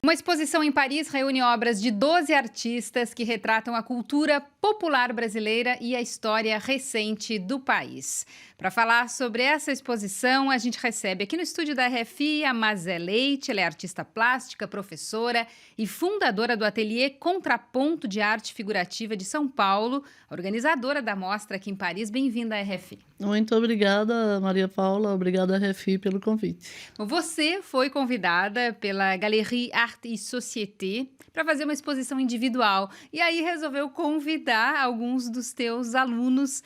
Uma exposição em Paris reúne obras de 12 artistas que retratam a cultura popular brasileira e a história recente do país. Para falar sobre essa exposição, a gente recebe aqui no estúdio da RFI a Mazé Leite. Ela é artista plástica, professora e fundadora do ateliê Contraponto de Arte Figurativa de São Paulo, organizadora da mostra aqui em Paris. Bem-vinda à RFI. Muito obrigada, Maria Paula. Obrigada, RFI, pelo convite. Você foi convidada pela Galerie Art et Société para fazer uma exposição individual e aí resolveu convidar alguns dos teus alunos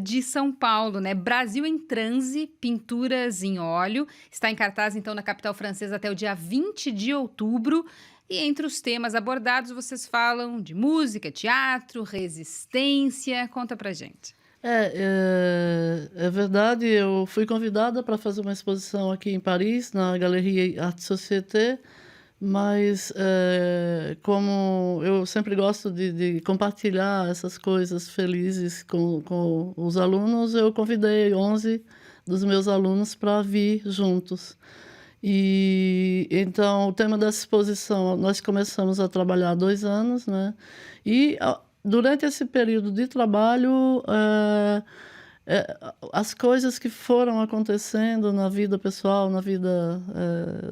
de São Paulo, né? Brasil em Transe, Pinturas em Óleo. Está em cartaz, então, na capital francesa até o dia 20 de outubro. E entre os temas abordados, vocês falam de música, teatro, resistência. Conta pra gente. É verdade, eu fui convidada para fazer uma exposição aqui em Paris, na Galerie Art Société, mas como eu sempre gosto de compartilhar essas coisas felizes com os alunos, eu convidei 11 dos meus alunos para vir juntos. E então o tema dessa exposição, nós começamos a trabalhar há 2 anos, né? E durante esse período de trabalho, as coisas que foram acontecendo na vida pessoal, na vida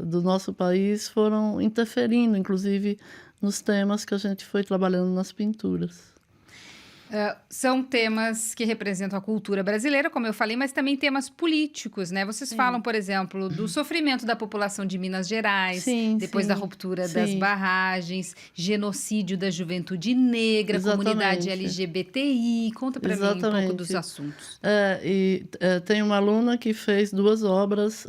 do nosso país, foram interferindo, inclusive, nos temas que a gente foi trabalhando nas pinturas. São temas que representam a cultura brasileira, como eu falei, mas também temas políticos, né? Vocês falam, por exemplo, do sofrimento da população de Minas Gerais, Sim, depois da sim, ruptura das sim. barragens, genocídio da juventude negra, comunidade Exatamente. LGBTI. Conta para mim um pouco dos Exatamente. assuntos. Tem uma aluna que fez 2 obras,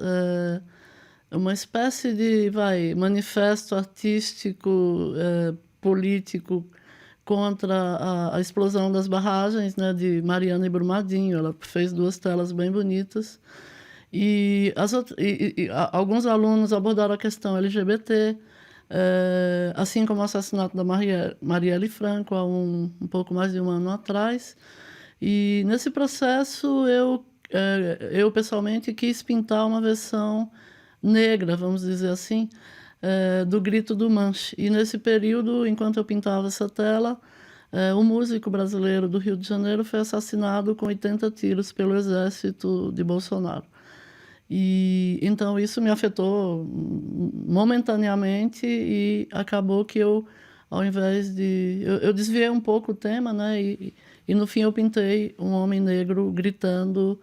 uma espécie de manifesto artístico, político contra a explosão das barragens, né, de Mariana e Brumadinho. Ela fez 2 telas bem bonitas. E alguns alunos abordaram a questão LGBT, assim como o assassinato da Marielle Franco, há um pouco mais de 1 ano atrás. E nesse processo eu pessoalmente quis pintar uma versão negra, vamos dizer assim, do Grito do Manche. E nesse período, enquanto eu pintava essa tela, um músico brasileiro do Rio de Janeiro foi assassinado com 80 tiros pelo exército de Bolsonaro. E então isso me afetou momentaneamente e acabou que eu, ao invés de... Eu desviei um pouco o tema, né? E no fim eu pintei um homem negro gritando,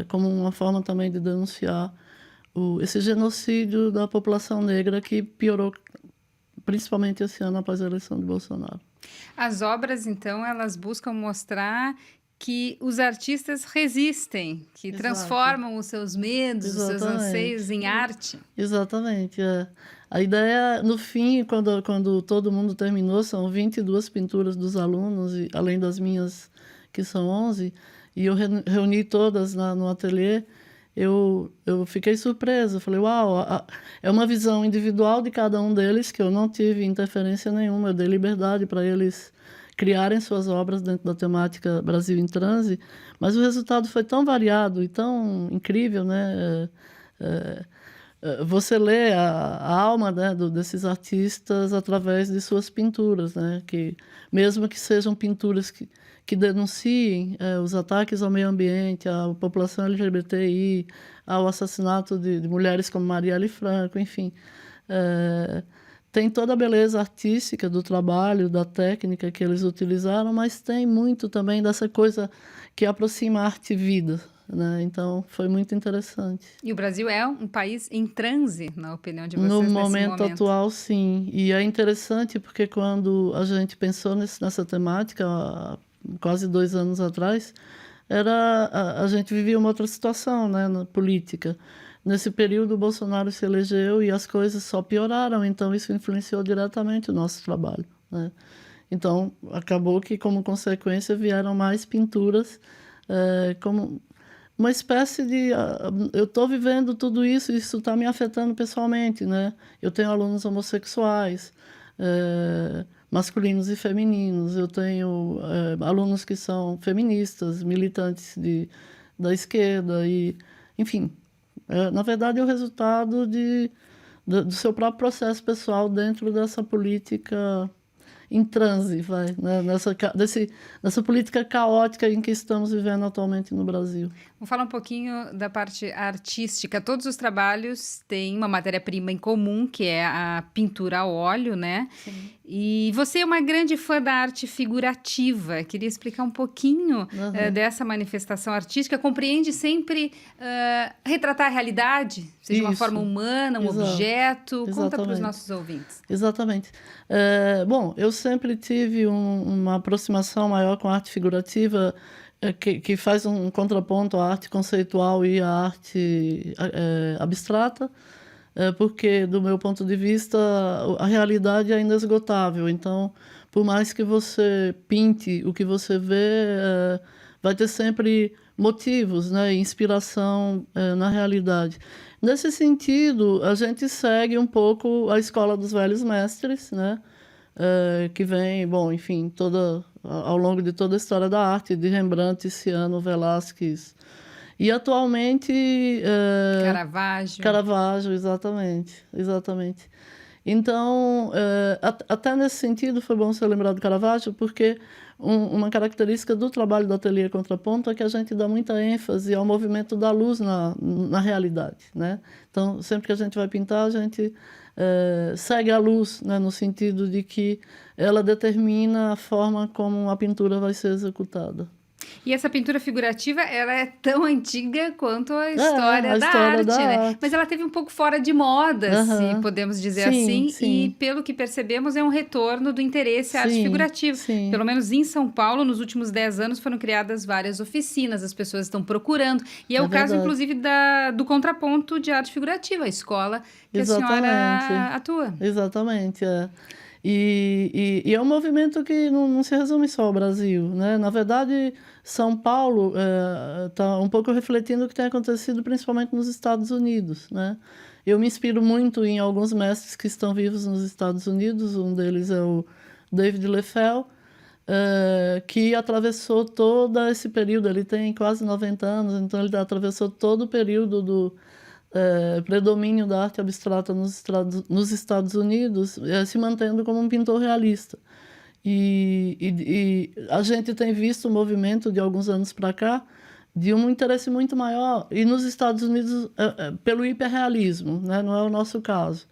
como uma forma também de denunciar esse genocídio da população negra que piorou principalmente esse ano após a eleição de Bolsonaro. As obras, então, elas buscam mostrar que os artistas resistem, que Exato. transformam os seus medos, os seus anseios Exatamente. em arte. Exatamente, A ideia, no fim, quando todo mundo terminou, são 22 pinturas dos alunos, e além das minhas, que são 11, e eu reuni todas no ateliê. Eu fiquei surpresa, falei, uau, é uma visão individual de cada um deles, que eu não tive interferência nenhuma, eu dei liberdade para eles criarem suas obras dentro da temática Brasil em Transe, mas o resultado foi tão variado e tão incrível, né? Você lê a alma, né, desses artistas através de suas pinturas, né? Que, mesmo que sejam pinturas que denunciem os ataques ao meio ambiente, à população LGBTI, ao assassinato de mulheres como Marielle Franco, enfim. Tem toda a beleza artística do trabalho, da técnica que eles utilizaram, mas tem muito também dessa coisa que aproxima arte e vida, né? Então, foi muito interessante. E o Brasil é um país em transe, na opinião de vocês, No nesse momento atual, sim. E é interessante porque quando a gente pensou nessa temática, há quase 2 anos atrás, a gente vivia uma outra situação, né, na política. Nesse período, o Bolsonaro se elegeu e as coisas só pioraram, então isso influenciou diretamente o nosso trabalho, né? Então, acabou que, como consequência, vieram mais pinturas, como uma espécie de... eu estou vivendo tudo isso, isso está me afetando pessoalmente, né? Eu tenho alunos homossexuais, masculinos e femininos, eu tenho alunos que são feministas, militantes da esquerda, e, enfim, na verdade é o resultado do seu próprio processo pessoal dentro dessa política em transe, vai, né? Nessa política caótica em que estamos vivendo atualmente no Brasil. Vamos falar um pouquinho da parte artística. Todos os trabalhos têm uma matéria-prima em comum, que é a pintura a óleo, né? Sim. E você é uma grande fã da arte figurativa. Queria explicar um pouquinho dessa manifestação artística. Compreende sempre retratar a realidade, seja de uma Isso. forma humana, um Exato. objeto. Conta para os Exatamente. nossos ouvintes. Exatamente. Bom, eu sempre tive uma aproximação maior com a arte figurativa, que faz um contraponto à arte conceitual e à arte abstrata, porque, do meu ponto de vista, a realidade é inesgotável. Então, por mais que você pinte o que você vê, vai ter sempre motivos, né, e inspiração na realidade. Nesse sentido, a gente segue um pouco a escola dos velhos mestres, né, que vem, bom, enfim, ao longo de toda a história da arte, de Rembrandt, Tiziano, Velázquez. E atualmente... Caravaggio, exatamente. Então, até nesse sentido, foi bom você lembrar do Caravaggio, porque uma característica do trabalho do Ateliê Contraponto é que a gente dá muita ênfase ao movimento da luz na realidade, né? Então, sempre que a gente vai pintar, a gente segue a luz, né? No sentido de que ela determina a forma como a pintura vai ser executada. E essa pintura figurativa, ela é tão antiga quanto a história da arte, né? Mas ela teve um pouco fora de moda, se podemos dizer assim. Sim. E, pelo que percebemos, é um retorno do interesse à arte figurativa. Sim. Pelo menos em São Paulo, nos últimos 10 anos, foram criadas várias oficinas, as pessoas estão procurando. E é o caso, inclusive, do Contraponto de Arte Figurativa, a escola que a senhora atua. Exatamente, E é um movimento que não se resume só ao Brasil, né? Na verdade, São Paulo está um pouco refletindo o que tem acontecido principalmente nos Estados Unidos, né? Eu me inspiro muito em alguns mestres que estão vivos nos Estados Unidos. Um deles é o David Leffel, que atravessou todo esse período. Ele tem quase 90 anos, então ele atravessou todo o período do predomínio da arte abstrata nos Estados Unidos, se mantendo como um pintor realista. E a gente tem visto o movimento de alguns anos para cá de um interesse muito maior, e nos Estados Unidos pelo hiperrealismo, né? Não é o nosso caso,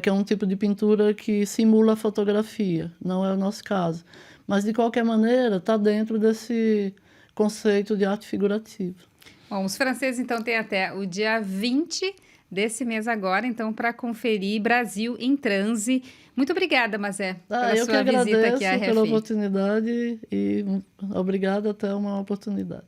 que é um tipo de pintura que simula a fotografia, não é o nosso caso. Mas, de qualquer maneira, está dentro desse conceito de arte figurativa. Bom, os franceses, então, têm até o dia 20 desse mês agora, então, para conferir Brasil em Transe. Muito obrigada, Mazé, pela sua visita aqui à RFI. Eu que agradeço pela oportunidade e obrigada, até uma oportunidade.